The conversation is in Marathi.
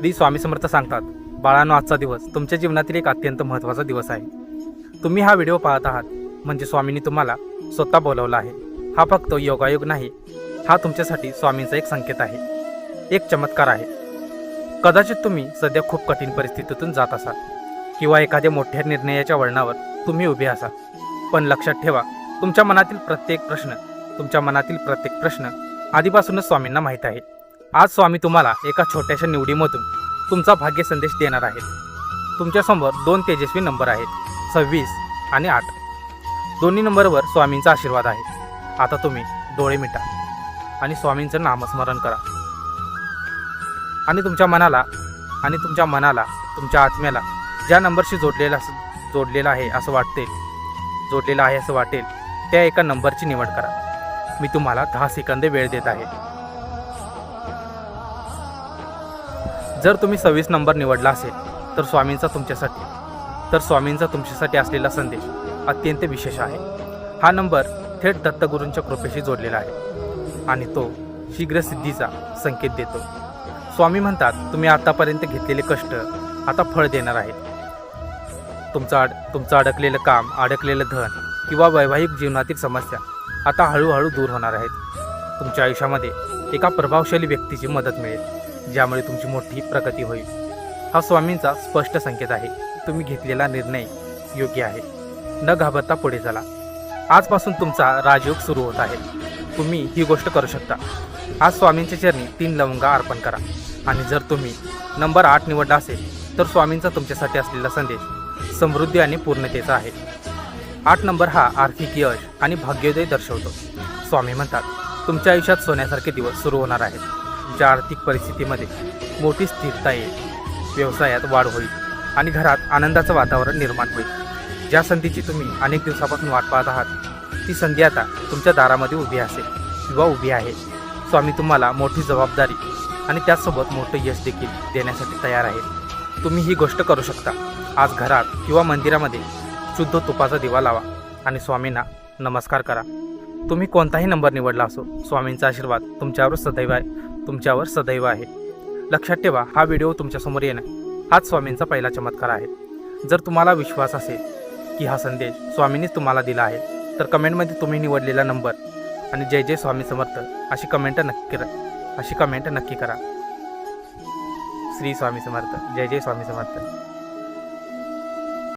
श्री स्वामी समर्थ सांगतात, बाळांनो, आजचा दिवस तुमच्या जीवनातील एक अत्यंत महत्त्वाचा दिवस आहे. तुम्ही हा व्हिडिओ पाहत आहात म्हणजे स्वामींनी तुम्हाला स्वतः बोलवलं आहे. हा फक्त योगायोग नाही, हा तुमच्यासाठी स्वामींचा एक संकेत आहे, एक चमत्कार आहे. कदाचित तुम्ही सध्या खूप कठीण परिस्थितीतून जात असाल किंवा एखाद्या मोठ्या निर्णयाच्या वळणावर तुम्ही उभे असाल. पण लक्षात ठेवा, तुमच्या मनातील प्रत्येक प्रश्न आधीपासूनच स्वामींना माहीत आहे. आज स्वामी तुम्हाला एका छोट्याशा निवडीमधून तुमचा भाग्य संदेश देणार आहेत. तुमच्यासमोर 2 तेजस्वी नंबर आहेत, 26 आणि 8. दोन्ही नंबरवर स्वामींचा आशीर्वाद आहे. आता तुम्ही डोळे मिटा आणि स्वामींचं नामस्मरण करा आणि तुमच्या मनाला तुमच्या आत्म्याला ज्या नंबरशी जोडलेला आहे असं वाटेल त्या एका नंबरची निवड करा. मी तुम्हाला 10 सेकंद वेळ देत आहे. जर तुम्ही 26 नंबर निवडला असेल तर स्वामींचा तुमच्यासाठी असलेला संदेश अत्यंत विशेष आहे. हा नंबर थेट दत्तगुरूंच्या कृपेशी जोडलेला आहे आणि तो शीघ्र सिद्धीचा संकेत देतो. स्वामी म्हणतात, तुम्ही आतापर्यंत घेतलेले कष्ट आता फळ देणार आहेत. तुमचं अडकलेलं काम, अडकलेलं धन किंवा वैवाहिक जीवनातील समस्या आता हळूहळू दूर होणार आहेत. तुमच्या आयुष्यामध्ये एका प्रभावशाली व्यक्तीची मदत मिळेल, ज्यामुळे तुमची मोठी प्रगती होईल. हा स्वामींचा स्पष्ट संकेत आहे. तुम्ही घेतलेला निर्णय योग्य आहे. न घाबरता पुढे चला. आजपासून तुमचा राजयोग सुरू होत आहे. तुम्ही ही गोष्ट करू शकता. आज स्वामींच्या चरणी 3 लवंगा अर्पण करा आणि जर तुम्ही नंबर 8 निवडला असेल तर स्वामींचा तुमच्यासाठी असलेला संदेश समृद्धी आणि पूर्णतेचा आहे. 8 नंबर हा आर्थिक यश आणि भाग्योदय दर्शवतो. स्वामी म्हणतात, तुमच्या आयुष्यात सोन्यासारखे दिवस सुरू होणार आहेत. तुमच्या आर्थिक परिस्थितीमध्ये मोठी स्थिरता येईल, व्यवसायात वाढ होईल आणि घरात आनंदाचं वातावरण निर्माण होईल. ज्या संधीची तुम्ही अनेक दिवसापासून वाट पाहत आहात ती संधी आता तुमच्या दारामध्ये उभी असेल किंवा उभी आहे. स्वामी तुम्हाला मोठी जबाबदारी आणि त्याचसोबत मोठं यश देखील देण्यासाठी तयार आहे. तुम्ही ही गोष्ट करू शकता. आज घरात किंवा मंदिरामध्ये शुद्ध तुपाचा दिवा लावा आणि स्वामींना नमस्कार करा. तुम्ही कोणताही नंबर निवडला असो, स्वामींचा आशीर्वाद तुमच्यावर सदैव आहे. लक्षात ठेवा, हा व्हिडिओ तुमच्यासमोर येणं हाच स्वामींचा पहिला चमत्कार आहे. जर तुम्हाला विश्वास असेल की हा संदेश स्वामींनीच तुम्हाला दिला आहे तर कमेंटमध्ये तुम्ही निवडलेला नंबर आणि जय जय स्वामी समर्थ अशी कमेंट नक्की करा. श्री स्वामी समर्थ. जय जय स्वामी समर्थ.